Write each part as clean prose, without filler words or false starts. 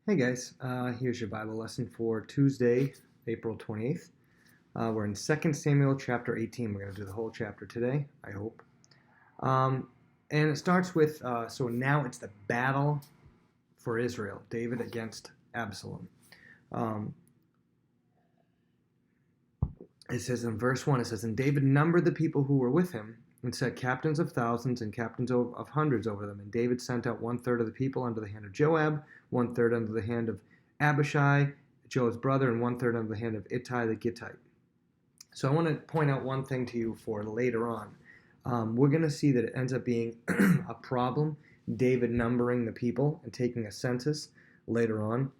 Hey guys, here's your Bible lesson for Tuesday, April 28th. We're in 2 Samuel chapter 18. We're going to do the whole chapter today, I hope. Um, and it starts with, so now it's the battle for Israel, David against Absalom. Um, it says in verse 1, it says, And David numbered the people who were with him and set captains of thousands and captains of hundreds over them. And David sent out one third of the people under the hand of Joab, one third under the hand of Abishai, Joab's brother, and one third under the hand of Ittai the Gittite. So I want to point out one thing to you for later on. We're going to see that it ends up being a problem, David numbering the people and taking a census later on.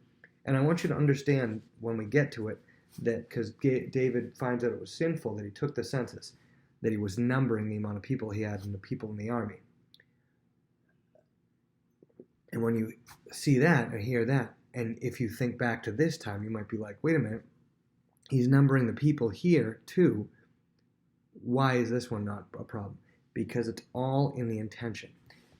And I want you to understand when we get to it that because David finds out it was sinful that he took the census, that he was numbering the amount of people he had and the people in the army. And when you see that or hear that, and if you think back to this time, you might be like, wait a minute, he's numbering the people here too. Why is this one not a problem? Because it's all in the intention.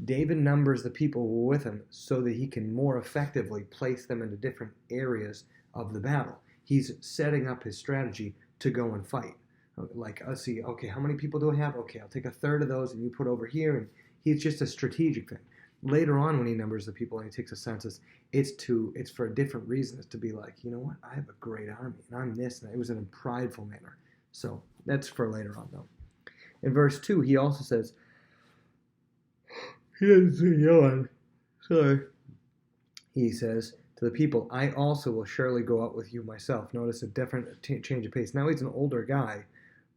David numbers the people who were with him so that he can more effectively place them into different areas of the battle. He's setting up his strategy to go and fight. Like, let's see, okay, how many people do I have? Okay, I'll take a third of those and you put over here. And he's just a strategic thing. Later on, when he numbers the people and he takes a census, it's for a different reason. It's to be like, you know what? I have a great army and I'm this. And it was in a prideful manner. So that's for later on, though. In verse 2, he also says, he doesn't say yawn. Sorry. He says to the people, I also will surely go out with you myself. Notice a different change of pace. Now he's an older guy,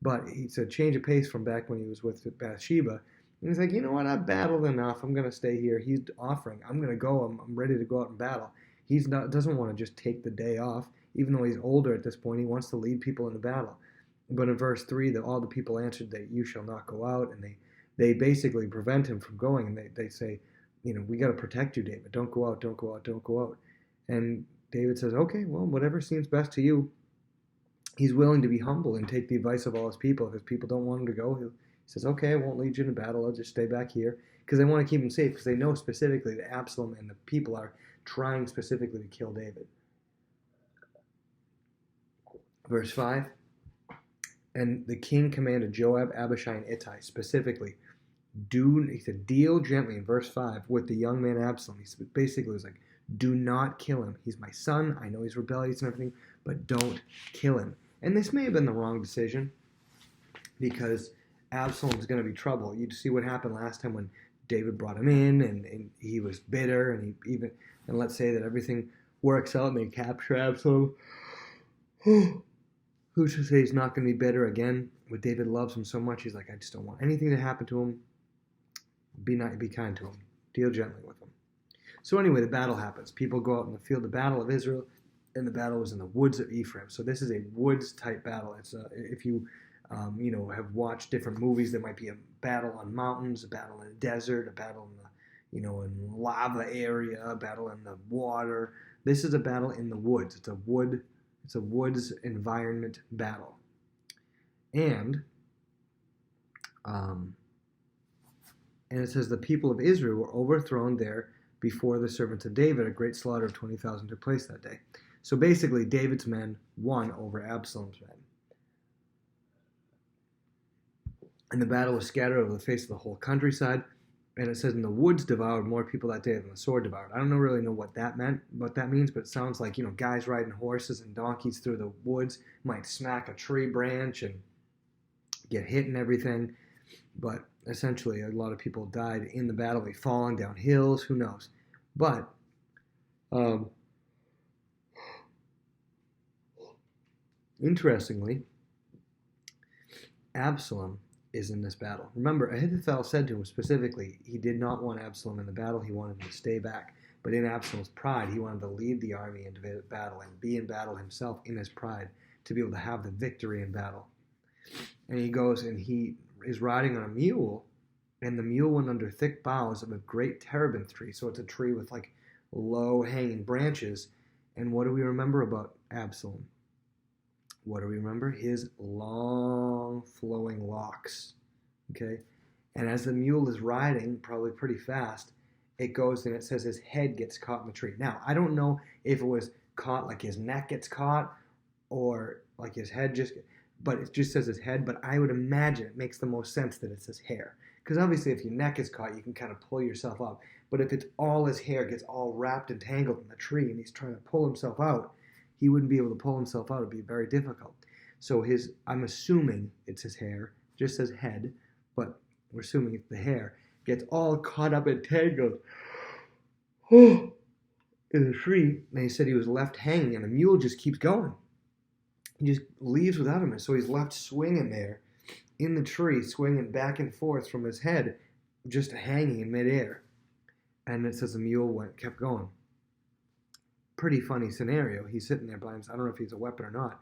but it's a change of pace from back when he was with Bathsheba. And he's like, you know what? I've battled enough. I'm going to stay here. He's offering. I'm going to go. I'm ready to go out and battle. He's not doesn't want to just take the day off. Even though he's older at this point, he wants to lead people into battle. But in verse 3, that all the people answered that you shall not go out. And they basically prevent him from going. And they say, we got to protect you, David. Don't go out, don't go out, don't go out. And David says, okay, well, whatever seems best to you. He's willing to be humble and take the advice of all his people. If his people don't want him to go, he says, okay, I won't lead you into battle. I'll just stay back here. Because they want to keep him safe, because they know specifically that Absalom and the people are trying specifically to kill David. Verse 5, and the king commanded Joab, Abishai, and Ittai specifically, he said, deal gently in verse 5 with the young man Absalom. He basically was like, do not kill him. He's my son. I know he's rebellious and everything, but don't kill him. And this may have been the wrong decision because Absalom's going to be trouble. You see what happened last time when David brought him in and he was bitter and and let's say that everything works out and they capture Absalom. Who's to say he's not going to be bitter again? When David loves him so much, he's like, I just don't want anything to happen to him. Be kind to him. Deal gently with him. So anyway, the battle happens. People go out in the field, the battle of Israel, and the battle was in the woods of Ephraim. So this is a woods type battle. It's if you have watched different movies, there might be a battle on mountains, a battle in the desert, a battle in the in lava area, a battle in the water. This is a battle in the woods. It's a woods environment battle. And it says the people of Israel were overthrown there before the servants of David. A great slaughter of 20,000 took place that day. So basically, David's men won over Absalom's men. And the battle was scattered over the face of the whole countryside. And it says, and the woods devoured more people that day than the sword devoured. I don't really know what that means, but it sounds like, guys riding horses and donkeys through the woods might smack a tree branch and get hit and everything. But essentially, a lot of people died in the battle. They falling down hills, who knows. But interestingly, Absalom is in this battle. Remember, Ahithophel said to him specifically, he did not want Absalom in the battle. He wanted him to stay back. But in Absalom's pride, he wanted to lead the army into battle and be in battle himself in his pride to be able to have the victory in battle. And he goes and he is riding on a mule, and the mule went under thick boughs of a great terebinth tree. So it's a tree with like low hanging branches. And what do we remember about Absalom? What do we remember? His long flowing locks. Okay? And as the mule is riding, probably pretty fast, it goes and it says his head gets caught in the tree. Now, I don't know if it was caught like his neck gets caught or like his head just, but it just says his head. But I would imagine it makes the most sense that it's his hair. Because obviously if your neck is caught, you can kind of pull yourself up. But if it's all his hair gets all wrapped and tangled in the tree and he's trying to pull himself out, he wouldn't be able to pull himself out. It'd be very difficult. So I'm assuming it's his hair, just says head, but we're assuming it's the hair, gets all caught up and tangled in the tree. And he said he was left hanging and the mule just keeps going. He just leaves without him. And so he's left swinging there in the tree, swinging back and forth from his head, just hanging in midair. And it says the mule kept going. Pretty funny scenario. He's sitting there by himself. I don't know if he's a weapon or not.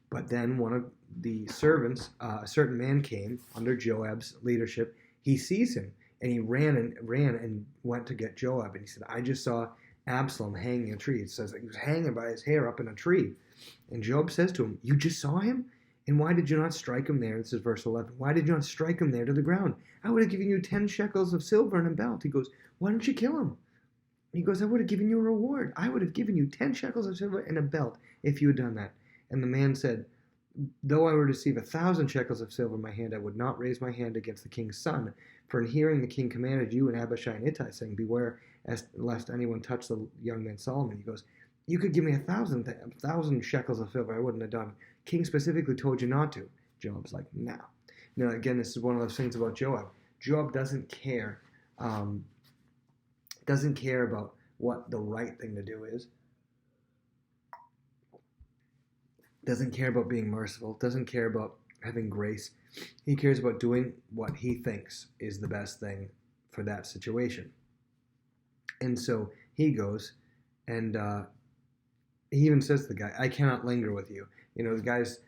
But then one of the servants, a certain man came under Joab's leadership. He sees him, and he ran and went to get Joab. And he said, I just saw Absalom hanging in a tree. It says that he was hanging by his hair up in a tree. And Joab says to him, you just saw him? And why did you not strike him there? This is verse 11. Why did you not strike him there to the ground? I would have given you 10 shekels of silver and a belt. He goes, why didn't you kill him? He goes, I would have given you a reward. I would have given you 10 shekels of silver and a belt if you had done that. And the man said, though I were to receive 1,000 shekels of silver in my hand, I would not raise my hand against the king's son. For in hearing the king commanded you and Abishai and Ittai, saying, beware lest anyone touch the young man Solomon. He goes, you could give me 1,000 shekels of silver. I wouldn't have done. King specifically told you not to. Joab's like, no. Now, again, this is one of those things about Joab. Joab doesn't care about what the right thing to do is. Doesn't care about being merciful. Doesn't care about having grace. He cares about doing what he thinks is the best thing for that situation. And so he goes and he even says to the guy, I cannot linger with you. You know, the guy's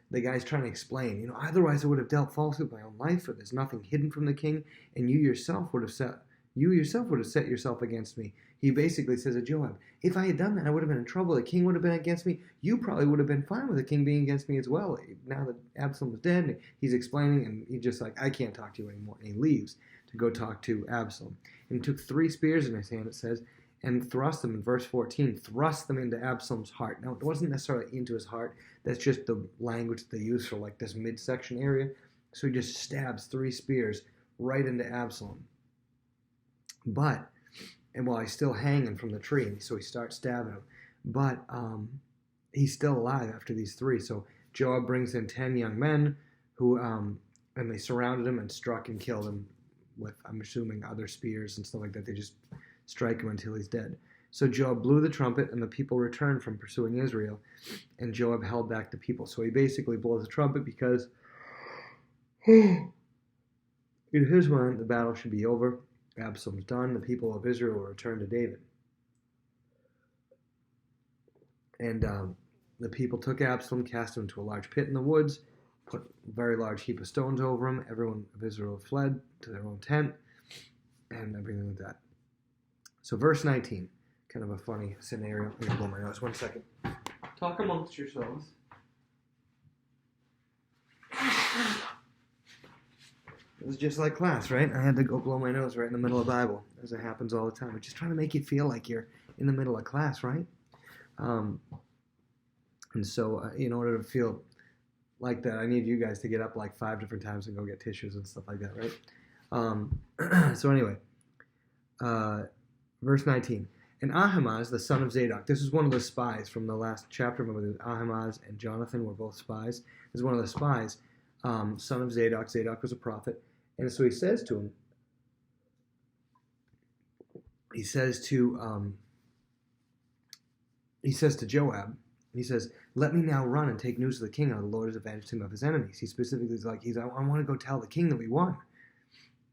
trying to explain, you know, otherwise I would have dealt falsely with my own life, for there's nothing hidden from the king, and you yourself would have set yourself against me. He basically says to Joab, if I had done that, I would have been in trouble. The king would have been against me. You probably would have been fine with the king being against me as well. Now that Absalom is dead, he's explaining, and he's just like, I can't talk to you anymore. And he leaves to go talk to Absalom. And he took 3 spears in his hand, it says, and thrust them, in verse 14, thrust them into Absalom's heart. Now, it wasn't necessarily into his heart. That's just the language that they use for like this midsection area. So he just stabs 3 spears right into Absalom. And while he's still hanging from the tree, so he starts stabbing him. But he's still alive after these 3. So Joab brings in 10 young men who, and they surrounded him and struck and killed him with, I'm assuming, other spears and stuff like that. They just strike him until he's dead. So Joab blew the trumpet, and the people returned from pursuing Israel, and Joab held back the people. So he basically blows the trumpet because in his mind, the battle should be over. Absalom's done. The people of Israel will return to David. And the people took Absalom, cast him into a large pit in the woods, put a very large heap of stones over him. Everyone of Israel fled to their own tent, and everything like that. So verse 19, kind of a funny scenario. I'm going to blow my nose. 1 second. Talk amongst yourselves. It was just like class, right? I had to go blow my nose right in the middle of the Bible, as it happens all the time. I'm just trying to make you feel like you're in the middle of class, right? And so in order to feel like that, I need you guys to get up like 5 different times and go get tissues and stuff like that, right? So anyway, verse 19. And Ahimaaz, the son of Zadok, this is one of the spies from the last chapter. Remember, Ahimaaz and Jonathan were both spies. This is one of the spies, son of Zadok. Zadok was a prophet. And so he says to him, he says to Joab, he says, let me now run and take news to the king how the Lord has avenged him of his enemies. He specifically is like, I want to go tell the king that we won.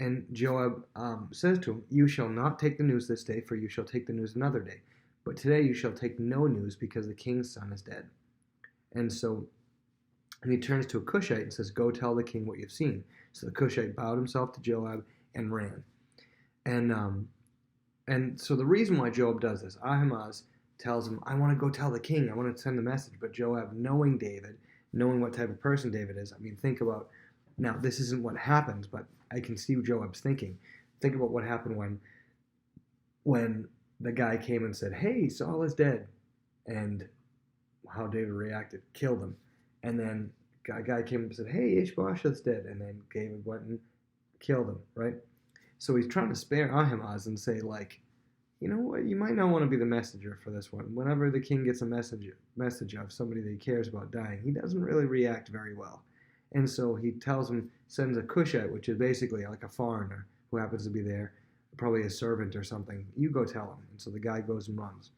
And Joab says to him, you shall not take the news this day, for you shall take the news another day. But today you shall take no news, because the king's son is dead. And he turns to a Cushite and says, go tell the king what you've seen. So the Cushite bowed himself to Joab and ran. And so the reason why Joab does this, Ahimaaz tells him, I want to go tell the king. I want to send the message. But Joab, knowing David, knowing what type of person David is, I mean, think about, now this isn't what happens, but I can see Joab's thinking. Think about what happened when when the guy came and said, "Hey, Saul is dead," and how David reacted, killed him. And then a guy came and said, "Hey, Ishbosheth's dead," and then David went and killed him, right? So he's trying to spare Ahimaaz and say, like, you know what, you might not want to be the messenger for this one. Whenever the king gets a message of somebody that he cares about dying, he doesn't really react very well. And so he tells him, sends a Cushite, which is basically like a foreigner who happens to be there, probably a servant or something. You go tell him. And so the guy goes and runs.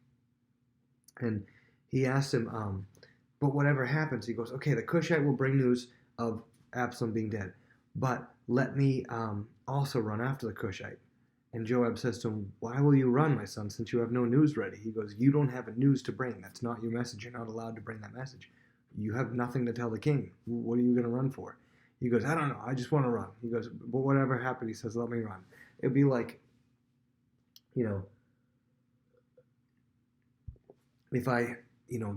And he asks him, but whatever happens, he goes, okay, the Cushite will bring news of Absalom being dead, but let me also run after the Cushite. And Joab says to him, why will you run, my son, since you have no news ready? He goes, you don't have a news to bring. That's not your message. You're not allowed to bring that message. You have nothing to tell the king. What are you going to run for? He goes, I don't know. I just want to run. He goes, but whatever happened, he says, let me run. It'd be like, if I,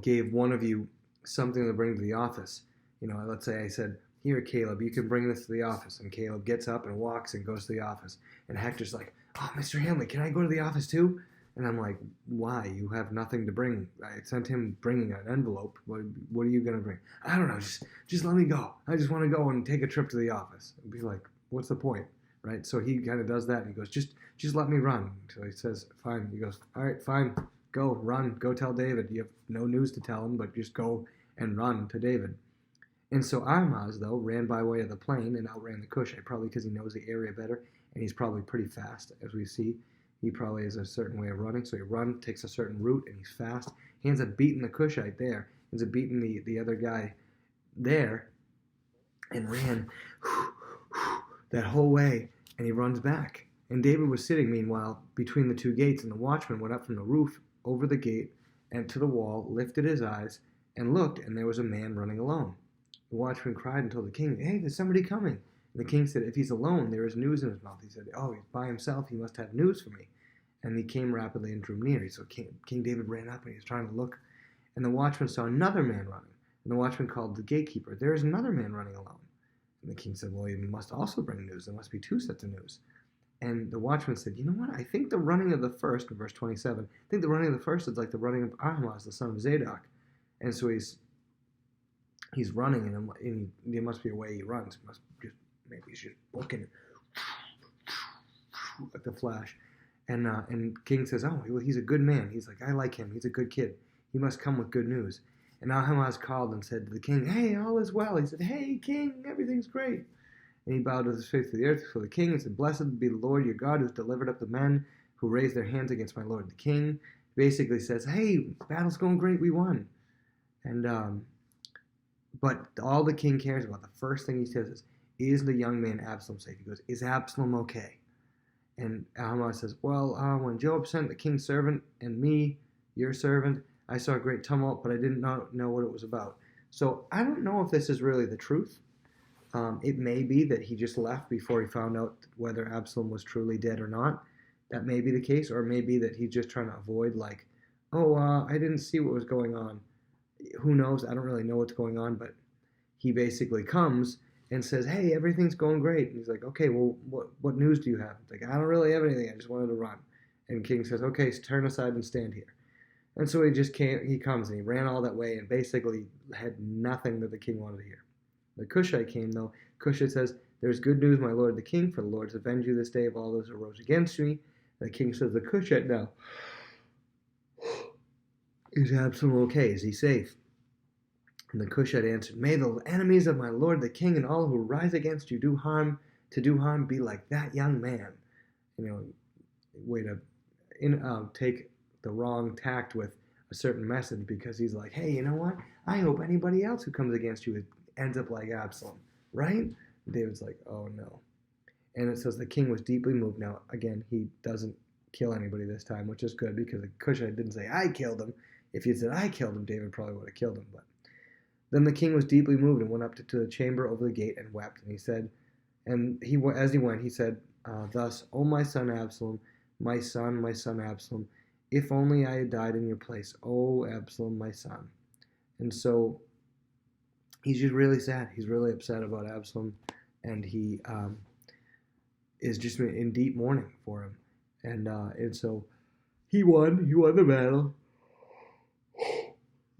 gave one of you something to bring to the office, let's say I said, here, Caleb, you can bring this to the office. And Caleb gets up and walks and goes to the office. And Hector's like, oh, Mr. Hanley, can I go to the office too? And I'm like, why? You have nothing to bring. I sent him bringing an envelope. What are you going to bring? I don't know. Just let me go. I just want to go and take a trip to the office. And be like, what's the point? Right? So he kind of does that. And he goes, just let me run. So he says, fine. He goes, all right, fine. Go, run. Go tell David. You have no news to tell him, but just go and run to David. And so Ahimaaz, though, ran by way of the plain and outran the Cushite, probably because he knows the area better, and he's probably pretty fast, as we see. He probably has a certain way of running, so he takes a certain route, and he's fast. He ends up beating the Cushite there, ends up beating the other guy there, and ran that whole way, and he runs back. And David was sitting, meanwhile, between the two gates, and the watchman went up from the roof over the gate and to the wall, lifted his eyes, and looked, and there was a man running alone. The watchman cried and told the king, hey, there's somebody coming. And the king said, if he's alone, there is news in his mouth. He said, oh, he's by himself. He must have news for me. And he came rapidly and drew near. So King David ran up and he was trying to look. And the watchman saw another man running. And the watchman called the gatekeeper, there is another man running alone. And the king said, well, he must also bring news. There must be two sets of news. And the watchman said, you know what? I think the running of the first, in verse 27, I think the running of the first is like the running of Ahimaaz, the son of Zadok. And so he's running, and there must be a way he runs. Maybe he's just booking like the flash. And King says, oh, well, he's a good man. He's like, I like him. He's a good kid. He must come with good news. And Ahimaaz called and said to the king, hey, all is well. He said, hey, king, everything's great. And he bowed his face to the earth before the king and said, blessed be the Lord your God who has delivered up the men who raised their hands against my lord the king. Basically says, hey, battle's going great. We won. And but all the king cares about, the first thing he says is the young man Absalom safe? He goes, is Absalom okay? And Ahimaaz says, well, when Joab sent the king's servant and me, your servant, I saw a great tumult, but I didn't know what it was about. So I don't know if this is really the truth. It may be that he just left before he found out whether Absalom was truly dead or not. That may be the case, or it may be that he's just trying to avoid, like, I didn't see what was going on. Who knows? I don't really know what's going on, but he basically comes and says, hey, everything's going great. And he's like, okay, well, what news do you have? It's like, I don't really have anything. I just wanted to run. And King says, okay, turn aside and stand here. And so he comes and he ran all that way and basically had nothing that the king wanted to hear. The Cushite came, though. Cushite says, there's good news, my lord the king, for the Lord has avenged you this day of all those who rose against me. And the king says, the Cushite now, is Absalom okay? Is he safe? And the Cushite answered, may the enemies of my lord the king and all who rise against you do harm be like that young man. Way to take the wrong tact with a certain message, because he's like, hey, you know what? I hope anybody else who comes against you ends up like Absalom, right? And David's like, oh no. And it says the king was deeply moved. Now, again, he doesn't kill anybody this time, which is good, because the Cushite didn't say, I killed him. If he had said, I killed him, David probably would have killed him. But then the king was deeply moved and went up to the chamber over the gate and wept. And he said, as he went, he said, thus, O my son Absalom, my son Absalom, if only I had died in your place, O Absalom, my son. And so he's just really sad. He's really upset about Absalom, and he is just in deep mourning for him. And so He won the battle,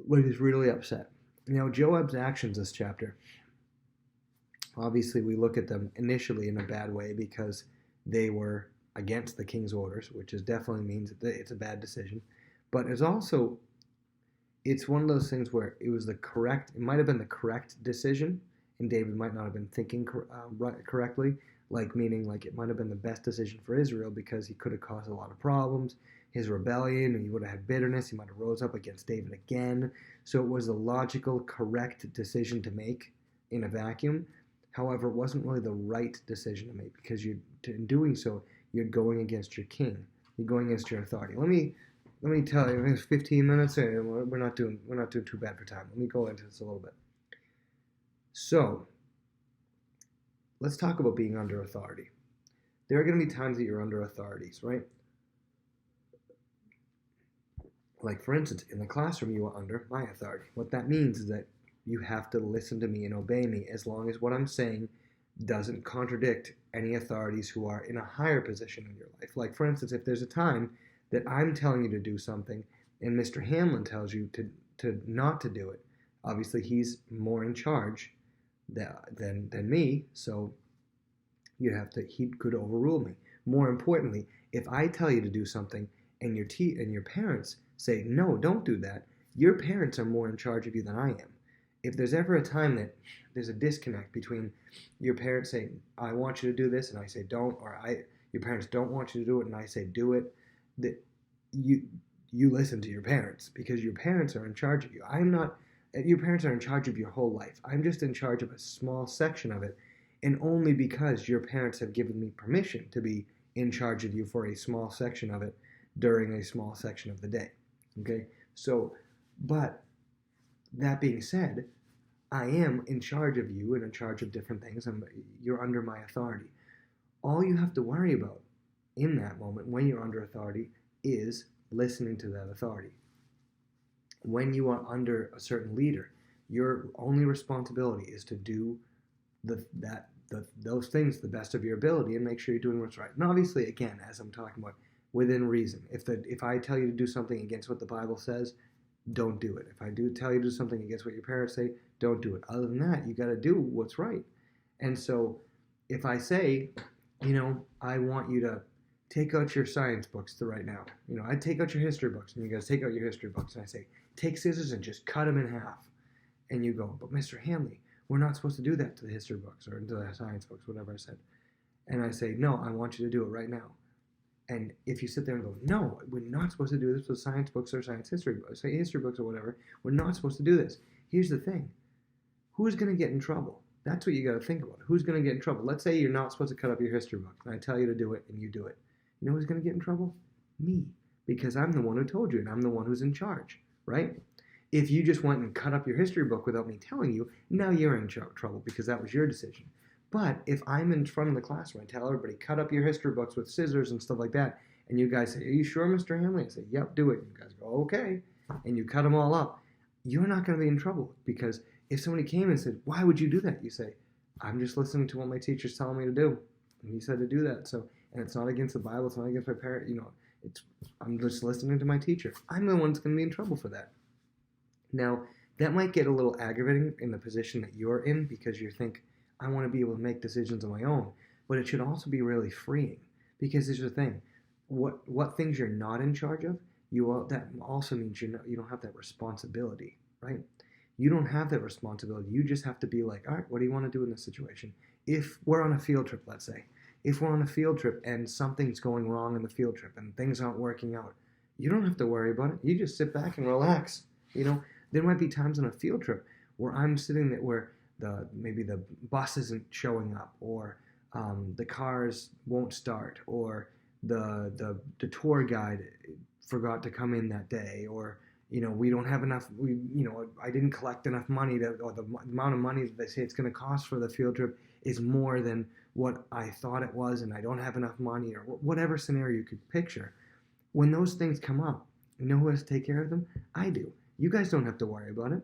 but he's really upset. Joab's actions this chapter, obviously we look at them initially in a bad way because they were against the king's orders, which definitely means that it's a bad decision. But it's one of those things where it might have been the correct decision, and David might not have been thinking correctly, meaning it might have been the best decision for Israel because he could have caused a lot of problems. His rebellion, and he would have had bitterness. He might have rose up against David again. So it was the logical, correct decision to make in a vacuum. However, it wasn't really the right decision to make because in doing so, you're going against your king. You're going against your authority. Let me tell you, it's 15 minutes, and we're not doing too bad for time. Let me go into this a little bit. So, let's talk about being under authority. There are going to be times that you're under authorities, right? Like, for instance, in the classroom, you are under my authority. What that means is that you have to listen to me and obey me as long as what I'm saying doesn't contradict any authorities who are in a higher position in your life. Like, for instance, if there's a time that I'm telling you to do something and Mr. Hamlin tells you to not to do it, obviously he's more in charge than me, so he could overrule me. More importantly, if I tell you to do something and your parents say, no, don't do that, your parents are more in charge of you than I am. If there's ever a time that there's a disconnect between your parents saying, I want you to do this, and I say don't, or your parents don't want you to do it, and I say do it, that you listen to your parents because your parents are in charge of you. Your parents are in charge of your whole life. I'm just in charge of a small section of it, and only because your parents have given me permission to be in charge of you for a small section of it during a small section of the day. Okay? So, but that being said, I am in charge of you and in charge of different things, and you're under my authority. All you have to worry about in that moment when you're under authority is listening to that authority. When you are under a certain leader, your only responsibility is to do those things to the best of your ability and make sure you're doing what's right. And obviously, again, as I'm talking about, within reason. If I tell you to do something against what the Bible says, don't do it. If I do tell you to do something against what your parents say, don't do it. Other than that, you got to do what's right. And so if I say, I want you to take out your science books right now. I take out your history books, and you guys take out your history books, and I say, take scissors and just cut them in half. And you go, but Mr. Hanley, we're not supposed to do that to the history books or to the science books, whatever I said. And I say, no, I want you to do it right now. And if you sit there and go, no, we're not supposed to do this with science books or science history books, say history books or whatever, we're not supposed to do this. Here's the thing. Who's going to get in trouble? That's what you got to think about. Who's going to get in trouble? Let's say you're not supposed to cut up your history book, and I tell you to do it, and you do it. You know who's going to get in trouble? Me. Because I'm the one who told you, and I'm the one who's in charge, right? If you just went and cut up your history book without me telling you, now you're in trouble because that was your decision. But if I'm in front of the classroom, I tell everybody, cut up your history books with scissors and stuff like that, and you guys say, are you sure, Mr. Hamlin? I say, yep, do it. And you guys go, okay. And you cut them all up. You're not going to be in trouble because if somebody came and said, why would you do that? You say, I'm just listening to what my teacher's telling me to do. And he said to do that. So, and it's not against the Bible. It's not against my parent. I'm just listening to my teacher. I'm the one that's going to be in trouble for that. Now, that might get a little aggravating in the position that you're in because you think, I want to be able to make decisions on my own. But it should also be really freeing because here's the thing. What things you're not in charge of, that also means you don't have that responsibility, right? You don't have that responsibility. You just have to be like, all right, what do you want to do in this situation? If we're on a field trip, let's say, if we're on a field trip and something's going wrong in the field trip and things aren't working out, you don't have to worry about it. You just sit back and relax. There might be times on a field trip where I'm sitting there where maybe the bus isn't showing up, or the cars won't start, or the tour guide forgot to come in that day, or we don't have enough. I didn't collect enough money or the amount of money that they say it's going to cost for the field trip is more than what I thought it was, and I don't have enough money, or whatever scenario you could picture. When those things come up, you know who has to take care of them? I do. You guys don't have to worry about it.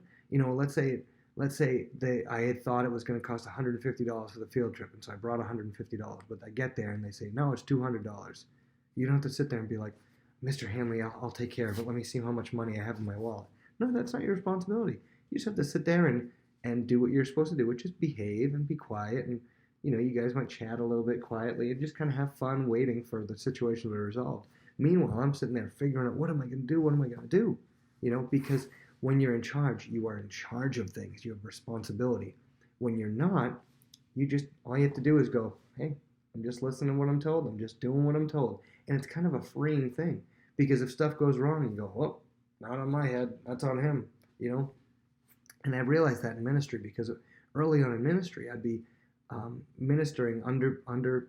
Let's say I had thought it was going to cost $150 for the field trip, and so I brought $150, but I get there and they say, no, it's $200. You don't have to sit there and be like, Mr. Hanley, I'll take care of it. Let me see how much money I have in my wallet. No, that's not your responsibility. You just have to sit there and do what you're supposed to do, which is behave and be quiet. And, you guys might chat a little bit quietly and just kind of have fun waiting for the situation to be resolved. Meanwhile, I'm sitting there figuring out, what am I going to do? What am I going to do? Because when you're in charge, you are in charge of things. You have responsibility. When you're not, all you have to do is go, hey, I'm just listening to what I'm told. I'm just doing what I'm told. And it's kind of a freeing thing, because if stuff goes wrong, you go, oh, not on my head. That's on him. And I realized that in ministry, because early on in ministry, I'd be ministering under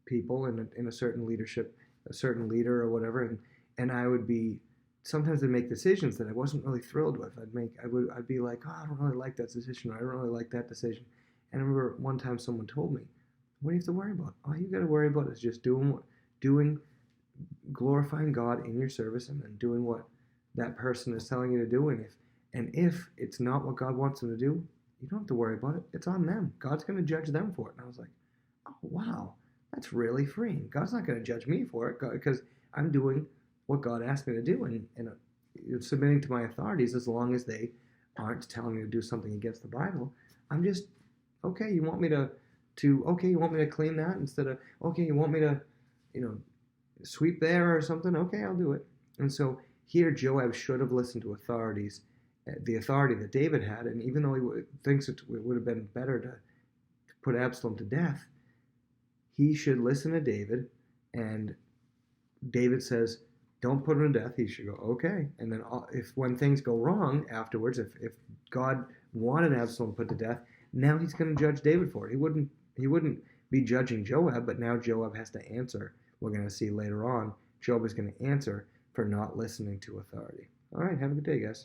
people in a certain leadership, a certain leader or whatever, and I would be sometimes I'd make decisions that I wasn't really thrilled with. I'd be like, oh, I don't really like that decision, or I don't really like that decision. And I remember one time someone told me, what do you have to worry about? All you got to worry about is just doing, glorifying God in your service, and then doing what that person is telling you to do. And if it's not what God wants them to do, you don't have to worry about it. It's on them. God's going to judge them for it. And I was like, oh, wow, that's really freeing. God's not going to judge me for it, because I'm doing what God asked me to do, and submitting to my authorities, as long as they aren't telling me to do something against the Bible. I'm just, okay, you want me to clean that instead of, okay, you want me to, sweep there or something? Okay, I'll do it. And so here Joab should have listened to authorities, the authority that David had, and even though he thinks it would have been better to put Absalom to death, he should listen to David, and David says, don't put him to death. He should go, okay. And then when things go wrong afterwards, if God wanted Absalom put to death, now he's going to judge David for it. He wouldn't be judging Joab, but now Joab has to answer. We're going to see later on, Joab is going to answer for not listening to authority. All right, have a good day, guys.